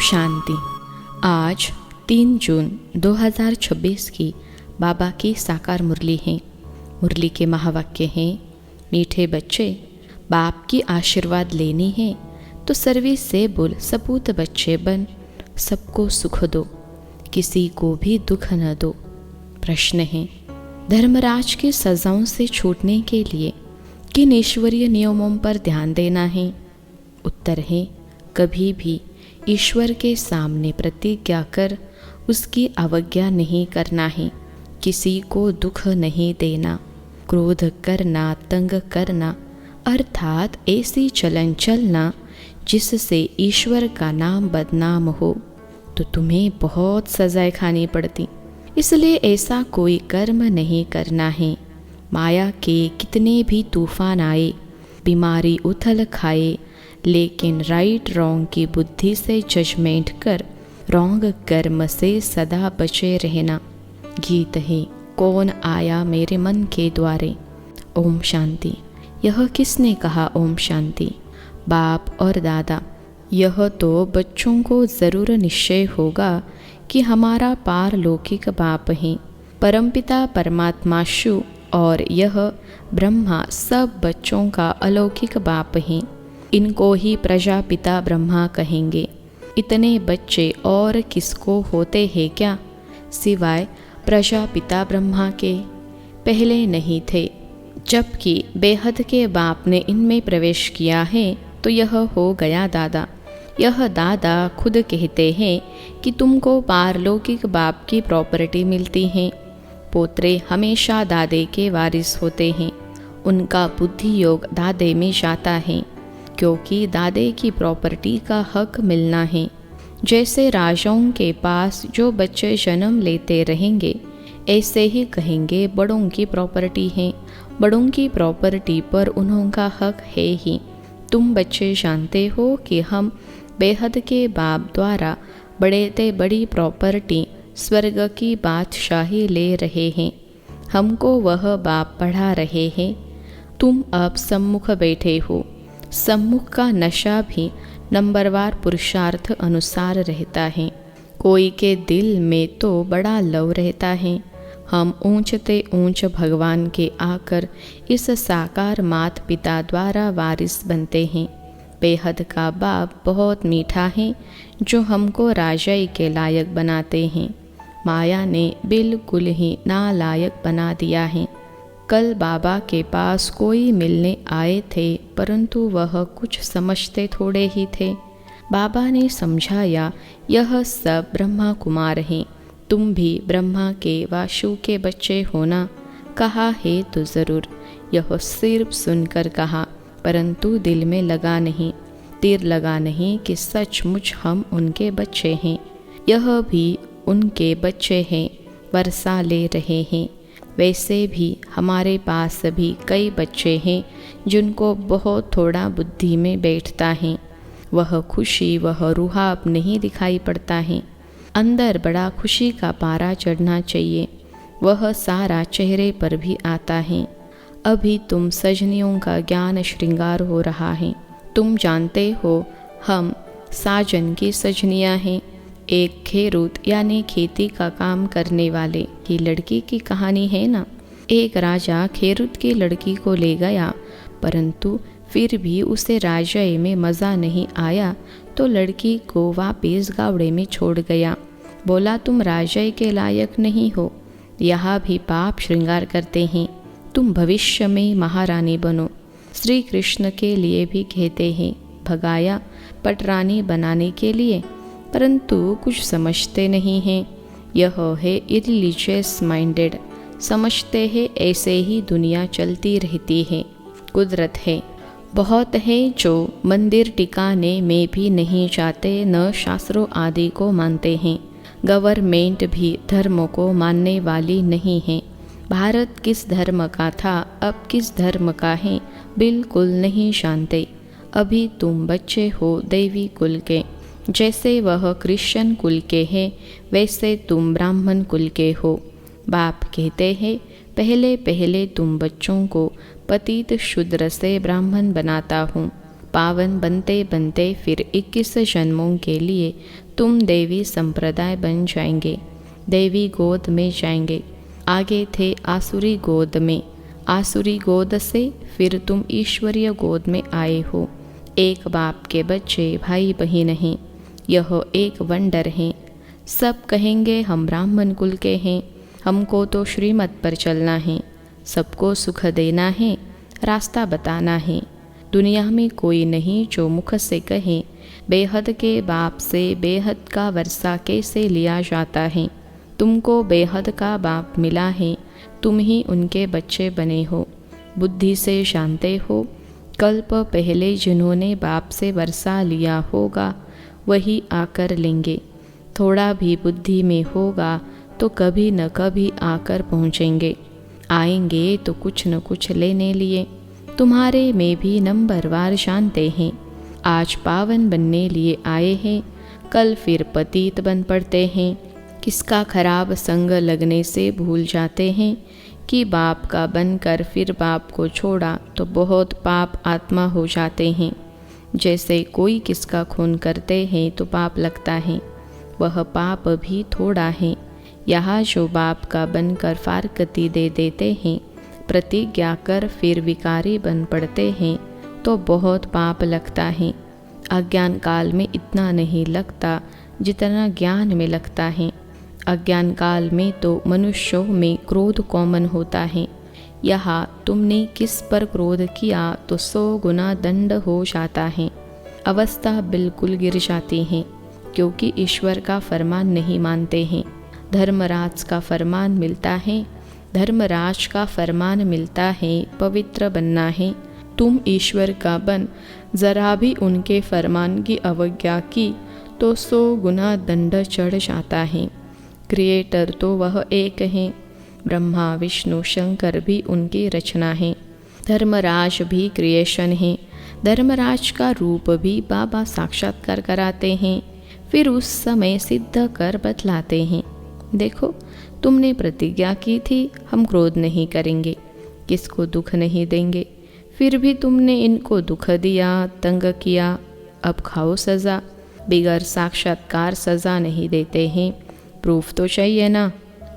शांति। आज 3 जून 2026 की बाबा की साकार मुरली है। मुरली के महावाक्य हैं, मीठे बच्चे, बाप की आशीर्वाद लेनी है तो सर्विस से बोल सपूत बच्चे बन, सबको सुख दो, किसी को भी दुख न दो। प्रश्न है, धर्मराज की सजाओं से छूटने के लिए किन ईश्वरीय नियमों पर ध्यान देना है? उत्तर है, कभी भी ईश्वर के सामने प्रतिज्ञा कर उसकी अवज्ञा नहीं करना है, किसी को दुख नहीं देना, क्रोध करना, तंग करना, अर्थात ऐसी चलन चलना जिससे ईश्वर का नाम बदनाम हो तो तुम्हें बहुत सजाएं खानी पड़ती। इसलिए ऐसा कोई कर्म नहीं करना है। माया के कितने भी तूफान आए, बीमारी उथल खाए, लेकिन राइट रॉन्ग की बुद्धि से जजमेंट कर रॉन्ग कर्म से सदा बचे रहना। गीत है, कौन आया मेरे मन के द्वारे। ओम शांति। यह किसने कहा ओम शांति? बाप और दादा। यह तो बच्चों को ज़रूर निश्चय होगा कि हमारा पारलौकिक बाप है, परमपिता परमात्मा शु, और यह ब्रह्मा सब बच्चों का अलौकिक बाप है। इनको ही प्रजापिता ब्रह्मा कहेंगे। इतने बच्चे और किसको होते हैं क्या, सिवाय प्रजापिता ब्रह्मा के? पहले नहीं थे, जबकि बेहद के बाप ने इनमें प्रवेश किया है तो यह हो गया दादा। यह दादा खुद कहते हैं कि तुमको पारलौकिक बाप की प्रॉपर्टी मिलती है। पोतरे हमेशा दादे के वारिस होते हैं, उनका बुद्धि योग दादे में जाता है, क्योंकि दादे की प्रॉपर्टी का हक मिलना है। जैसे राजाओं के पास जो बच्चे जन्म लेते रहेंगे, ऐसे ही कहेंगे बड़ों की प्रॉपर्टी है, बड़ों की प्रॉपर्टी पर उनका हक है ही। तुम बच्चे जानते हो कि हम बेहद के बाप द्वारा बड़े ते बड़ी प्रॉपर्टी स्वर्ग की बादशाही ले रहे हैं। हमको वह बाप पढ़ा रहे हैं। तुम अब सम्मुख बैठे हो। सम्मुख का नशा भी नंबरवार पुरुषार्थ अनुसार रहता है। कोई के दिल में तो बड़ा लव रहता है। हम ऊंचते ऊंच भगवान के आकर इस साकार मात पिता द्वारा वारिस बनते हैं। बेहद का बाप बहुत मीठा है, जो हमको राजाई के लायक बनाते हैं। माया ने बिल्कुल ही नालायक बना दिया है। कल बाबा के पास कोई मिलने आए थे, परंतु वह कुछ समझते थोड़े ही थे। बाबा ने समझाया, यह सब ब्रह्मा कुमार हैं, तुम भी ब्रह्मा के वाशु के बच्चे होना। कहा है तो ज़रूर, यह सिर्फ सुनकर कहा, परंतु दिल में लगा नहीं, तीर लगा नहीं कि सचमुच हम उनके बच्चे हैं। यह भी उनके बच्चे हैं, वर्षा ले रहे हैं। वैसे भी हमारे पास भी कई बच्चे हैं जिनको बहुत थोड़ा बुद्धि में बैठता है। वह खुशी, वह रुहाब नहीं दिखाई पड़ता है। अंदर बड़ा खुशी का पारा चढ़ना चाहिए, वह सारा चेहरे पर भी आता है। अभी तुम सजनियों का ज्ञान श्रृंगार हो रहा है। तुम जानते हो हम साजन की सजनियाँ हैं। एक खेरूत यानी खेती का काम करने वाले की लड़की की कहानी है ना। एक राजा खेरूत की लड़की को ले गया, परंतु फिर भी उसे राजाई में मज़ा नहीं आया तो लड़की को वापिस गावड़े में छोड़ गया। बोला, तुम राजाई के लायक नहीं हो। यहाँ भी पाप श्रृंगार करते हैं। तुम भविष्य में महारानी बनो। श्री कृष्ण के लिए भी कहते हैं, भगाया पटरानी बनाने के लिए, परंतु कुछ समझते नहीं हैं। यह है इरिलीजियस माइंडेड। समझते हैं ऐसे ही दुनिया चलती रहती है, कुदरत है। बहुत है जो मंदिर टिकाने में भी नहीं जाते, न शास्त्रों आदि को मानते हैं। गवर्नमेंट भी धर्म को मानने वाली नहीं है। भारत किस धर्म का था, अब किस धर्म का है, बिल्कुल नहीं जानते। अभी तुम बच्चे हो दैवी कुल के। जैसे वह क्रिश्चियन कुल के हैं, वैसे तुम ब्राह्मण कुल के हो। बाप कहते हैं, पहले पहले तुम बच्चों को पतित शूद्र से ब्राह्मण बनाता हूँ, पावन बनते बनते फिर 21 जन्मों के लिए तुम देवी संप्रदाय बन जाएंगे, देवी गोद में जाएंगे। आगे थे आसुरी गोद में, आसुरी गोद से फिर तुम ईश्वरीय गोद में आए हो। एक बाप के बच्चे भाई बहन हैं, यह एक वंडर है। सब कहेंगे हम ब्राह्मण कुल के हैं, हमको तो श्रीमत पर चलना है, सबको सुख देना है, रास्ता बताना है। दुनिया में कोई नहीं जो मुख से कहे बेहद के बाप से बेहद का वर्षा कैसे लिया जाता है। तुमको बेहद का बाप मिला है, तुम ही उनके बच्चे बने हो। बुद्धि से जानते हो, कल्प पहले जिन्होंने बाप से वर्षा लिया होगा वही आकर लेंगे। थोड़ा भी बुद्धि में होगा तो कभी न कभी आकर पहुँचेंगे। आएंगे तो कुछ न कुछ लेने लिए। तुम्हारे में भी नंबरवार जानते हैं। आज पावन बनने लिए आए हैं, कल फिर पतित बन पड़ते हैं। किसका खराब संग लगने से भूल जाते हैं कि बाप का बनकर फिर बाप को छोड़ा तो बहुत पाप आत्मा हो जाते हैं। जैसे कोई किसका खून करते हैं तो पाप लगता है, वह पाप भी थोड़ा है। यहाँ जो बाप का बनकर फारकती दे देते हैं, प्रतिज्ञा कर फिर विकारी बन पड़ते हैं तो बहुत पाप लगता है। अज्ञान काल में इतना नहीं लगता जितना ज्ञान में लगता है। अज्ञान काल में तो मनुष्यों में क्रोध कॉमन होता है। यहाँ तुमने किस पर क्रोध किया तो 100 गुना दंड हो जाता है। अवस्था बिल्कुल गिर जाती है क्योंकि ईश्वर का फरमान नहीं मानते हैं। धर्मराज का फरमान मिलता है, धर्मराज का फरमान मिलता है पवित्र बनना है। तुम ईश्वर का बन जरा भी उनके फरमान की अवज्ञा की तो 100 गुना दंड चढ़ जाता है। क्रिएटर तो वह एक है, ब्रह्मा विष्णु शंकर भी उनकी रचना है। धर्मराज भी क्रिएशन है। धर्मराज का रूप भी बाबा साक्षात्कार कराते हैं, फिर उस समय सिद्ध कर बतलाते हैं। देखो, तुमने प्रतिज्ञा की थी हम क्रोध नहीं करेंगे, किसको दुख नहीं देंगे, फिर भी तुमने इनको दुख दिया, तंग किया। अब खाओ सज़ा। बिगर साक्षात्कार सज़ा नहीं देते हैं, प्रूफ तो चाहिए ना।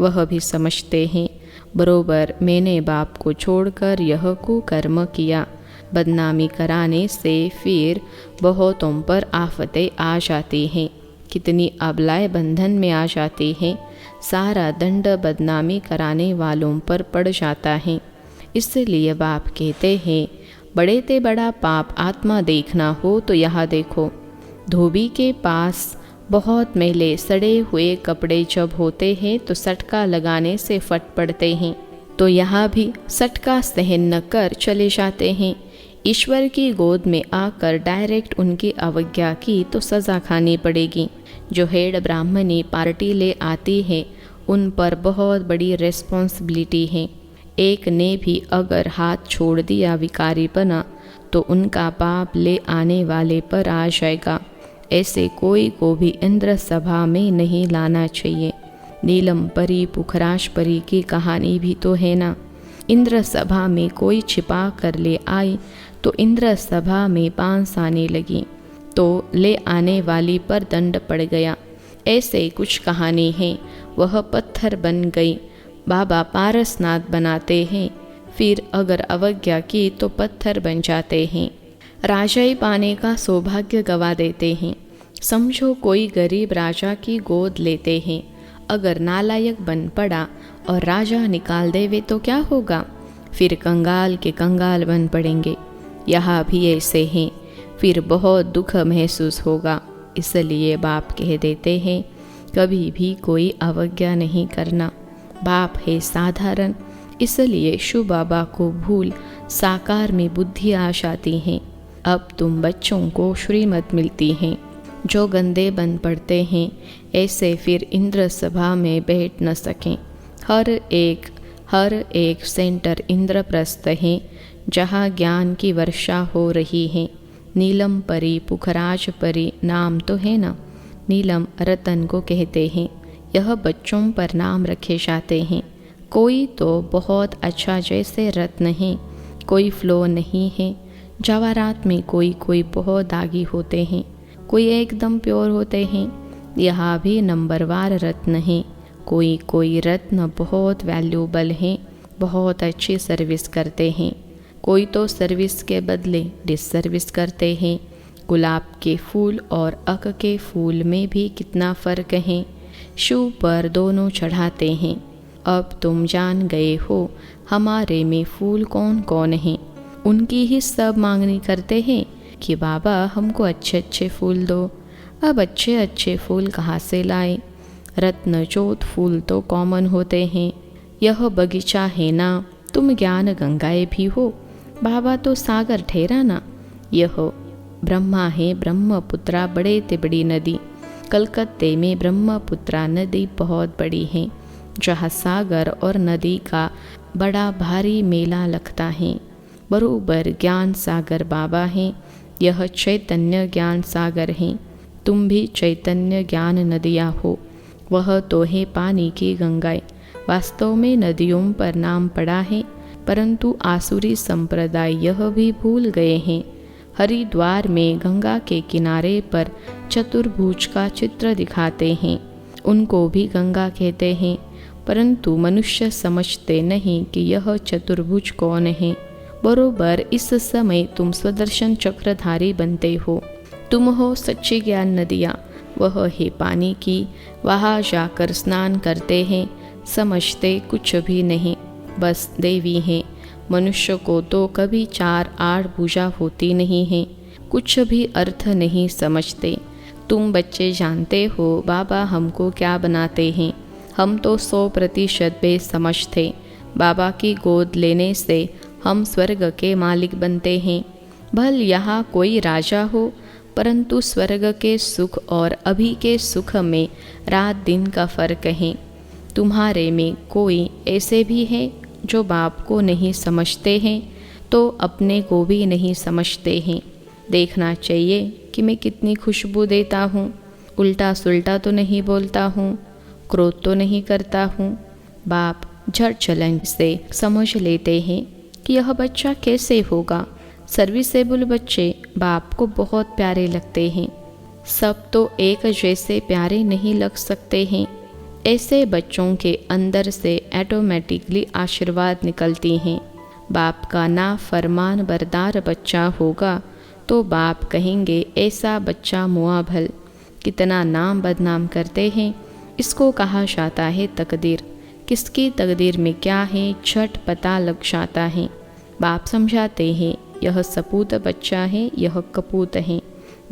वह भी समझते हैं बरोबर मैंने बाप को छोड़कर यह कुकर्म किया। बदनामी कराने से फिर बहुतों पर आफतें आ जाती हैं, कितनी अबलाएं बंधन में आ जाती हैं। सारा दंड बदनामी कराने वालों पर पड़ जाता है। इसलिए बाप कहते हैं बड़े ते बड़ा पाप आत्मा देखना हो तो यहाँ देखो। धोबी के पास बहुत मैले सड़े हुए कपड़े जब होते हैं तो सटका लगाने से फट पड़ते हैं, तो यहाँ भी सटका सहन न कर चले जाते हैं। ईश्वर की गोद में आकर डायरेक्ट उनकी अवज्ञा की तो सज़ा खानी पड़ेगी। जो हेड ब्राह्मणी पार्टी ले आती है उन पर बहुत बड़ी रिस्पॉन्सिबिलिटी है। एक ने भी अगर हाथ छोड़ दिया विकारी बना तो उनका पाप ले आने वाले पर आ जाएगा। ऐसे कोई को भी इंद्र सभा में नहीं लाना चाहिए। नीलम परी पुखराज परी की कहानी भी तो है ना। इंद्र सभा में कोई छिपा कर ले आए तो इंद्र सभा में बांस आने लगी तो ले आने वाली पर दंड पड़ गया। ऐसे कुछ कहानी है। वह पत्थर बन गई। बाबा पारसनाथ बनाते हैं, फिर अगर अवज्ञा की तो पत्थर बन जाते हैं। राजाई पाने का सौभाग्य गवा देते हैं। समझो कोई गरीब राजा की गोद लेते हैं, अगर नालायक बन पड़ा और राजा निकाल देवे तो क्या होगा? फिर कंगाल के कंगाल बन पड़ेंगे। यहाँ भी ऐसे हैं, फिर बहुत दुख महसूस होगा। इसलिए बाप कह देते हैं कभी भी कोई अवज्ञा नहीं करना। बाप है साधारण, इसलिए शिव बाबा को भूल साकार में बुद्धि आ जाती है। अब तुम बच्चों को श्रीमत मिलती हैं। जो गंदे बन पड़ते हैं ऐसे फिर इंद्र सभा में बैठ न सकें। हर एक सेंटर इंद्रप्रस्थ है जहाँ ज्ञान की वर्षा हो रही है। नीलम परी पुखराज परी नाम तो है ना। नीलम रतन को कहते हैं। यह बच्चों पर नाम रखे जाते हैं। कोई तो बहुत अच्छा जैसे रत्न है, कोई फ्लो नहीं है। जवाहरात में कोई कोई बहुत दागी होते हैं, कोई एकदम प्योर होते हैं। यहाँ भी नंबरवार रत्न हैं। कोई कोई रत्न बहुत वैल्यूबल हैं, बहुत अच्छी सर्विस करते हैं। कोई तो सर्विस के बदले डिससर्विस करते हैं। गुलाब के फूल और अक के फूल में भी कितना फ़र्क है। शिव पर दोनों चढ़ाते हैं। अब तुम जान गए हो हमारे में फूल कौन कौन हैं। उनकी ही सब मांगनी करते हैं कि बाबा हमको अच्छे अच्छे फूल दो। अब अच्छे अच्छे फूल कहाँ से लाए? रत्नजोत फूल तो कॉमन होते हैं। यह बगीचा है ना, तुम ज्ञान गंगाएं भी हो, बाबा तो सागर ठहरा ना। यह ब्रह्मा है, ब्रह्मपुत्रा बड़े ते बड़ी नदी। कलकत्ते में ब्रह्मपुत्रा नदी बहुत बड़ी है, जहाँ सागर और नदी का बड़ा भारी मेला लगता है। बरोबर ज्ञान सागर बाबा हैं। यह चैतन्य ज्ञान सागर हैं। तुम भी चैतन्य ज्ञान नदियाँ हो। वह तो है पानी की गंगाएं। वास्तव में नदियों पर नाम पड़ा है, परंतु आसुरी संप्रदाय यह भी भूल गए हैं। हरिद्वार में गंगा के किनारे पर चतुर्भुज का चित्र दिखाते हैं। उनको भी गंगा कहते हैं, परंतु मनुष्य समझते नहीं कि यह चतुर्भुज कौन है। बरोबर इस समय तुम स्वदर्शन चक्रधारी बनते हो। तुम हो सच्ची ज्ञान नदियाँ। वह है पानी की, वहाँ जाकर स्नान करते हैं। समझते कुछ भी नहीं, बस देवी हैं। मनुष्य को तो कभी 4-8 भुजा होती नहीं है, कुछ भी अर्थ नहीं समझते। तुम बच्चे जानते हो बाबा हमको क्या बनाते हैं। हम तो 100% बेसमझ थे। बाबा की गोद लेने से हम स्वर्ग के मालिक बनते हैं। भल यहाँ कोई राजा हो, परंतु स्वर्ग के सुख और अभी के सुख में रात दिन का फर्क है। तुम्हारे में कोई ऐसे भी है जो बाप को नहीं समझते हैं, तो अपने को भी नहीं समझते हैं। देखना चाहिए कि मैं कितनी खुशबू देता हूँ। उल्टा सुल्टा तो नहीं बोलता हूँ, क्रोध तो नहीं करता हूँ। बाप झट चलन से समझ लेते हैं कि यह बच्चा कैसे होगा। सर्विसेबल बच्चे बाप को बहुत प्यारे लगते हैं। सब तो एक जैसे प्यारे नहीं लग सकते हैं। ऐसे बच्चों के अंदर से ऑटोमेटिकली आशीर्वाद निकलती हैं। बाप का ना फरमान बरदार बच्चा होगा तो बाप कहेंगे ऐसा बच्चा मुआभल। कितना नाम बदनाम करते हैं। इसको कहा जाता है तकदीर। किसकी तकदीर में क्या है झट पता लग जाता है। बाप समझाते हैं यह सपूत बच्चा है, यह कपूत है।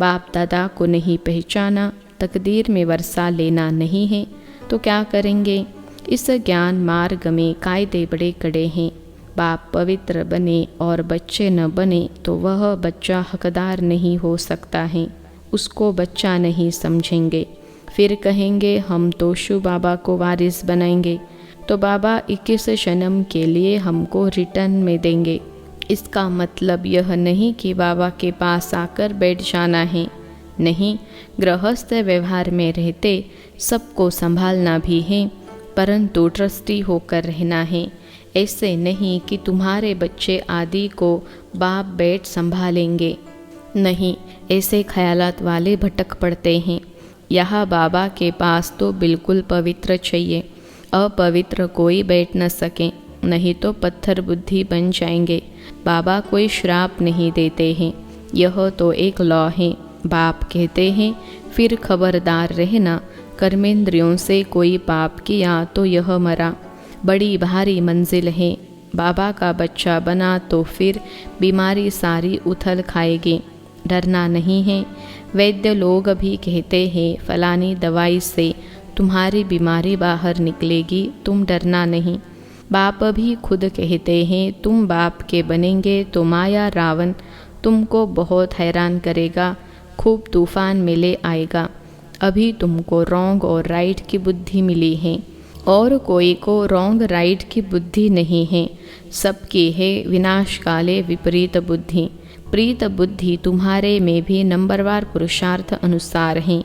बाप दादा को नहीं पहचाना, तकदीर में वर्षा लेना नहीं है तो क्या करेंगे। इस ज्ञान मार्ग में कायदे बड़े कड़े हैं। बाप पवित्र बने और बच्चे न बने तो वह बच्चा हकदार नहीं हो सकता है। उसको बच्चा नहीं समझेंगे। फिर कहेंगे हम तो शिव बाबा को वारिस बनाएंगे, तो बाबा 21 जन्म के लिए हमको रिटर्न में देंगे। इसका मतलब यह नहीं कि बाबा के पास आकर बैठ जाना है। नहीं, गृहस्थ व्यवहार में रहते सबको संभालना भी है, परंतु ट्रस्टी होकर रहना है। ऐसे नहीं कि तुम्हारे बच्चे आदि को बाप बैठ संभालेंगे। नहीं, ऐसे ख्यालात वाले भटक पड़ते हैं। यहाँ बाबा के पास तो बिल्कुल पवित्र चाहिए, अपवित्र कोई बैठ न सके, नहीं तो पत्थर बुद्धि बन जाएंगे। बाबा कोई श्राप नहीं देते हैं, यह तो एक लॉ है। बाप कहते हैं फिर खबरदार रहना, कर्मेंद्रियों से कोई पाप किया तो यह मरा। बड़ी भारी मंजिल है। बाबा का बच्चा बना तो फिर बीमारी सारी उथल खाएगी। डरना नहीं है। वैद्य लोग भी कहते हैं फलानी दवाई से तुम्हारी बीमारी बाहर निकलेगी, तुम डरना नहीं। बाप भी खुद कहते हैं तुम बाप के बनेंगे तो माया रावण तुमको बहुत हैरान करेगा, खूब तूफान में ले आएगा। अभी तुमको रॉन्ग और राइट की बुद्धि मिली है, और कोई को रॉन्ग राइट की बुद्धि नहीं है। सबकी है विनाश काले विपरीत बुद्धि। प्रीत बुद्धि तुम्हारे में भी नंबरवार पुरुषार्थ अनुसार हैं।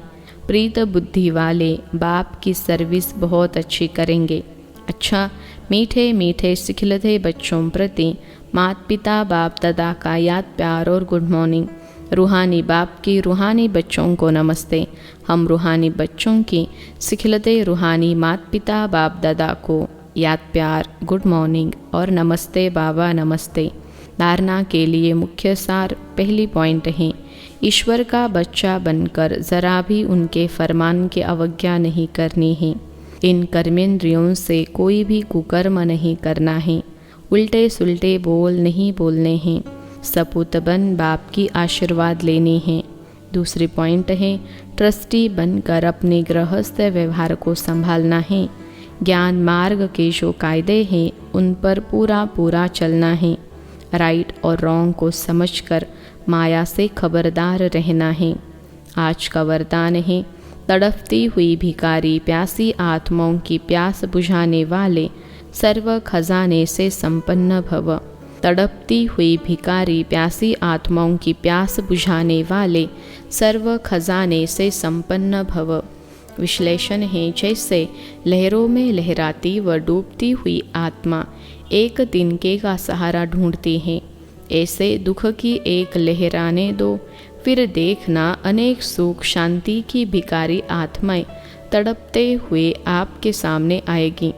प्रीत बुद्धि वाले बाप की सर्विस बहुत अच्छी करेंगे। अच्छा, मीठे मीठे सिखलते बच्चों प्रति माता पिता बाप दादा का याद प्यार और गुड मॉर्निंग। रूहानी बाप की रूहानी बच्चों को नमस्ते। हम रूहानी बच्चों की सिखलते रूहानी माता पिता बाप दादा को याद प्यार, गुड मॉर्निंग और नमस्ते बाबा नमस्ते। धारणा के लिए मुख्य सार पहली पॉइंट है, ईश्वर का बच्चा बनकर ज़रा भी उनके फरमान की अवज्ञा नहीं करनी है। इन कर्मेंद्रियों से कोई भी कुकर्म नहीं करना है। उल्टे सुलटे बोल नहीं बोलने हैं। सपूत बन बाप की आशीर्वाद लेनी है। दूसरी पॉइंट है, ट्रस्टी बनकर अपने गृहस्थ व्यवहार को संभालना है। ज्ञान मार्ग के जो कायदे हैं उन पर पूरा पूरा चलना है। राइट और रॉन्ग को समझकर माया से खबरदार रहना है। आज का वरदान है, तड़पती हुई भिखारी प्यासी आत्माओं की प्यास बुझाने वाले सर्व खजाने से संपन्न भव। तड़पती हुई भिखारी प्यासी आत्माओं की प्यास बुझाने वाले सर्व खजाने से संपन्न भव। विश्लेषण है, जैसे लहरों में लहराती व डूबती हुई आत्मा एक तिनके का सहारा ढूंढती है, ऐसे दुख की एक लहर आने दो, फिर देखना अनेक सुख शांति की भिखारी आत्माएं तड़पते हुए आपके सामने आएगी।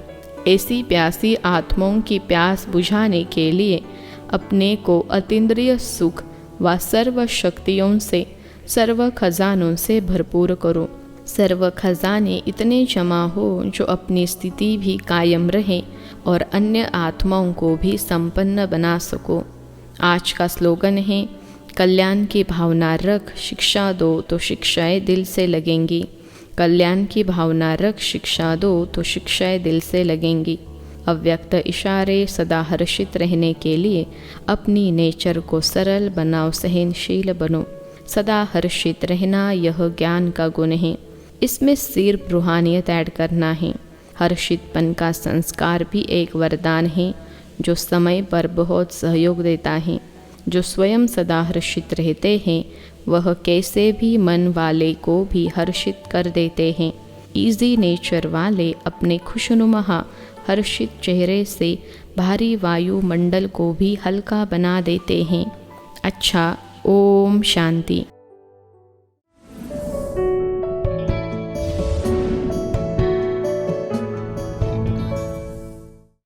ऐसी प्यासी आत्माओं की प्यास बुझाने के लिए अपने को अतीन्द्रिय सुख व सर्व शक्तियों से, सर्व खजानों से भरपूर करो। सर्व खजाने इतने जमा हो जो अपनी स्थिति भी कायम रहे और अन्य आत्माओं को भी संपन्न बना सको। आज का स्लोगन है, कल्याण की भावना रख, शिक्षा दो तो शिक्षाएं दिल से लगेंगी। कल्याण की भावना रख, शिक्षा दो तो शिक्षाएं दिल से लगेंगी। अव्यक्त इशारे सदा हर्षित रहने के लिए अपनी नेचर को सरल बनाओ, सहनशील बनो। सदा हर्षित रहना यह ज्ञान का गुण है। इसमें सिर्फ रूहानियत ऐड करना है। हर्षितपन का संस्कार भी एक वरदान है जो समय पर बहुत सहयोग देता है। जो स्वयं सदा हर्षित रहते हैं वह कैसे भी मन वाले को भी हर्षित कर देते हैं। इजी नेचर वाले अपने खुशनुमा हर्षित चेहरे से भारी वायुमंडल को भी हल्का बना देते हैं। अच्छा, ओम शांति।